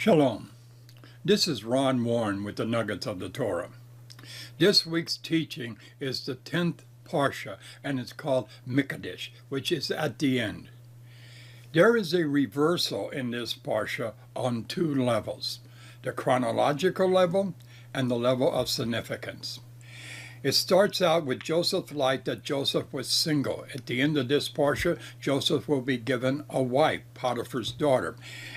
Shalom. This is Ron Warren with the Nuggets of the Torah. This week's teaching is the 10th Parsha, and it's called Miketz, which is at the end. There is a reversal in this Parsha on two levels, the chronological level and the level of significance. It starts out with Joseph's life that Joseph was single. At the end of this Parsha, Joseph will be given a wife, Potiphar's daughter.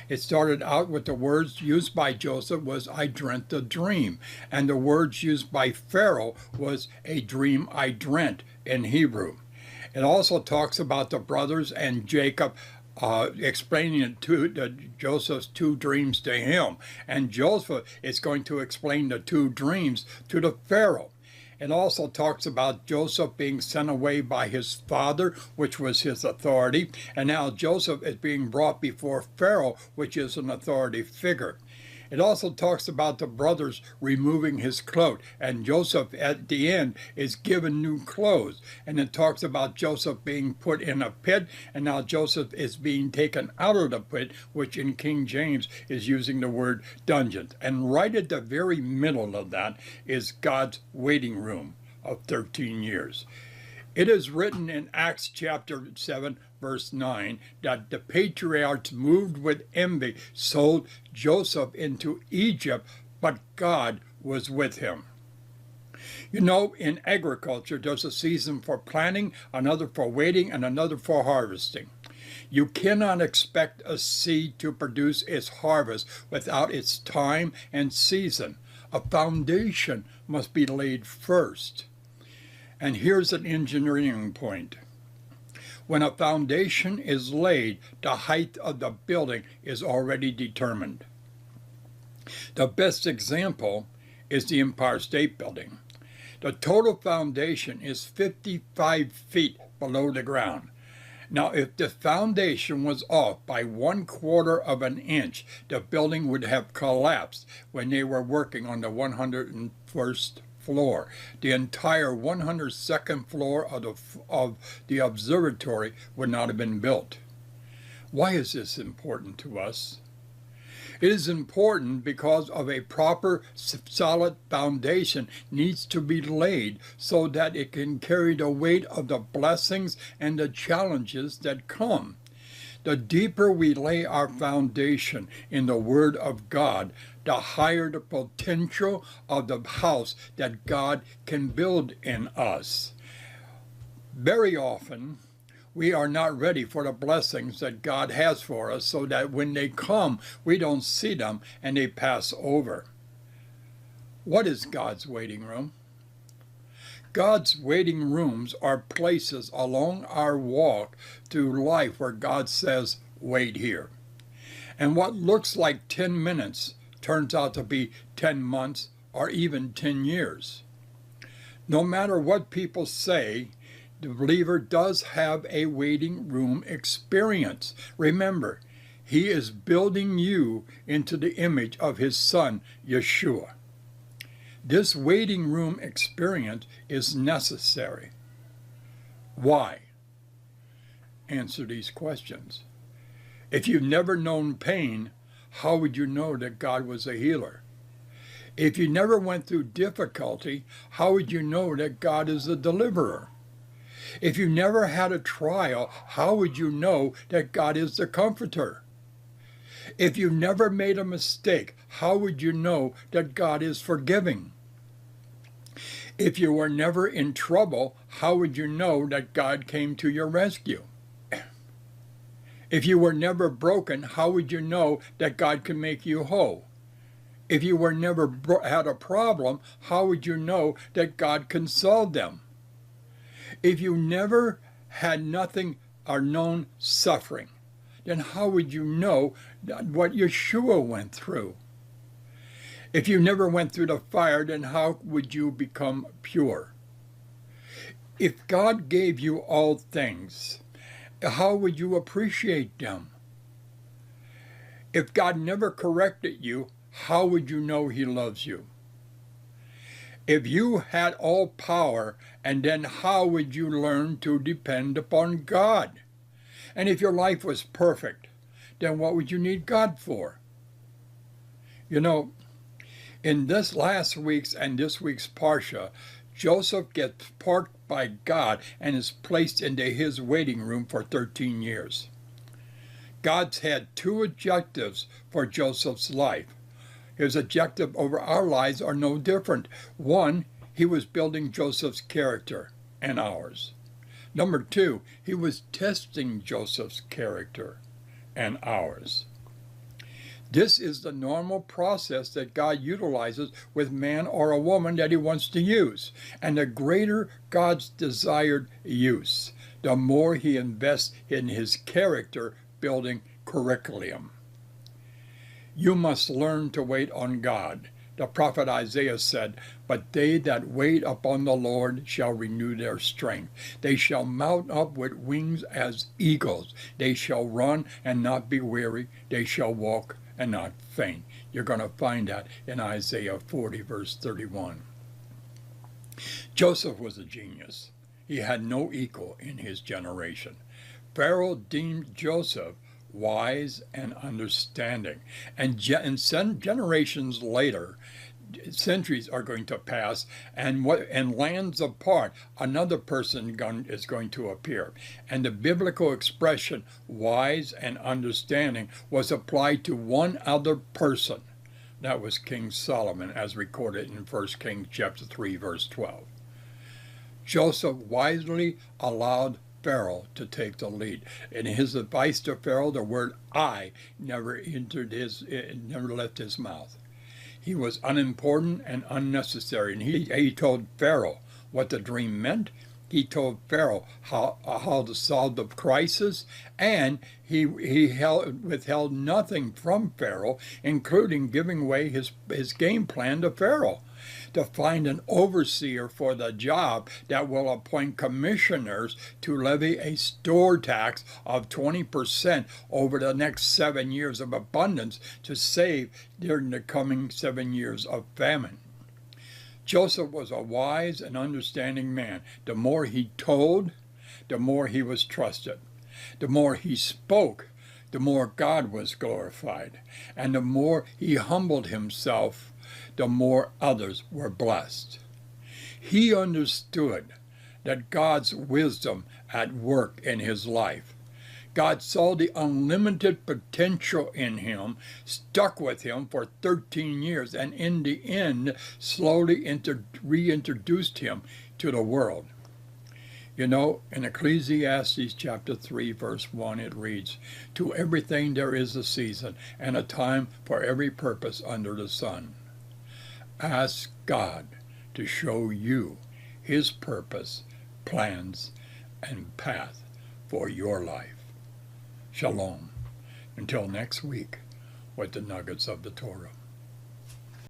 It started out with the words used by Joseph was, "I dreamt a dream." And the words used by Pharaoh was, "a dream I dreamt" in Hebrew. It also talks about the brothers and Jacob explaining Joseph's two dreams to him. And Joseph is going to explain the two dreams to the Pharaoh. It also talks about Joseph being sent away by his father, which was his authority, and now Joseph is being brought before Pharaoh, which is an authority figure. It also talks about the brothers removing his cloak, and Joseph at the end is given new clothes. And it talks about Joseph being put in a pit, and now Joseph is being taken out of the pit, which in King James is using the word dungeon. And right at the very middle of that is God's waiting room of 13 years. It is written in Acts chapter 7, verse 9, that the patriarchs, moved with envy, sold Joseph into Egypt, but God was with him. You know, in agriculture, there's a season for planting, another for waiting, and another for harvesting. You cannot expect a seed to produce its harvest without its time and season. A foundation must be laid first. And here's an engineering point. When a foundation is laid, the height of the building is already determined. The best example is the Empire State Building. The total foundation is 55 feet below the ground. Now, if the foundation was off by 1/4 of an inch, the building would have collapsed when they were working on the 101st floor. The entire 102nd floor of the observatory would not have been built. Why is this important to us? It is important because of a proper solid foundation needs to be laid so that it can carry the weight of the blessings and the challenges that come. The deeper we lay our foundation in the Word of God, the higher the potential of the house that God can build in us. Very often, we are not ready for the blessings that God has for us, so that when they come, we don't see them and they pass over. What is God's waiting room? God's waiting rooms are places along our walk through life where God says, wait here. And what looks like 10 minutes turns out to be 10 months or even 10 years. No matter what people say, the believer does have a waiting room experience. Remember, he is building you into the image of his son, Yeshua. This waiting room experience is necessary. Why? Answer these questions. If you've never known pain, how would you know that God was a healer? If you never went through difficulty, how would you know that God is a deliverer? If you never had a trial, how would you know that God is the comforter? If you never made a mistake, how would you know that God is forgiving? If you were never in trouble, how would you know that God came to your rescue? If you were never broken, how would you know that God can make you whole? If you were never had a problem, how would you know that God can solve them? If you never had nothing or known suffering, then how would you know what Yeshua went through? If you never went through the fire, then how would you become pure? If God gave you all things, how would you appreciate them? If God never corrected you, how would you know he loves you? If you had all power, and then how would you learn to depend upon God? And if your life was perfect, then what would you need God for? You know, in this last week's and this week's Parsha, Joseph gets parked by God and is placed into his waiting room for 13 years. God's had two objectives for Joseph's life. His objective over our lives are no different. One, he was building Joseph's character and ours. Number two, he was testing Joseph's character and ours. This is the normal process that God utilizes with man or a woman that he wants to use. And the greater God's desired use, the more he invests in his character building curriculum. You must learn to wait on God. The prophet Isaiah said, "But they that wait upon the Lord shall renew their strength. They shall mount up with wings as eagles. They shall run and not be weary. They shall walk and not faint." You're going to find that in Isaiah 40, verse 31. Joseph was a genius. He had no equal in his generation. Pharaoh deemed Joseph wise and understanding. And generations later, centuries are going to pass, and lands apart, another person is going to appear. And the biblical expression wise and understanding was applied to one other person. That was King Solomon, as recorded in 1 Kings chapter 3, verse 12. Joseph wisely allowed Pharaoh to take the lead. In his advice to Pharaoh, the word "I" never left his mouth. He was unimportant and unnecessary, and he told Pharaoh what the dream meant. He told Pharaoh how to solve the crisis, and he withheld nothing from Pharaoh, including giving away his game plan to Pharaoh, to find an overseer for the job that will appoint commissioners to levy a store tax of 20% over the next 7 years of abundance to save during the coming 7 years of famine. Joseph was a wise and understanding man. The more he told, the more he was trusted. The more he spoke, the more God was glorified. And the more he humbled himself, the more others were blessed. He understood that God's wisdom at work in his life. God saw the unlimited potential in him, stuck with him for 13 years, and in the end, slowly reintroduced him to the world. You know, in Ecclesiastes chapter 3, verse 1, it reads, "To everything there is a season, and a time for every purpose under the sun." Ask God to show you his purpose, plans, and path for your life. Shalom. Until next week with the nuggets of the Torah.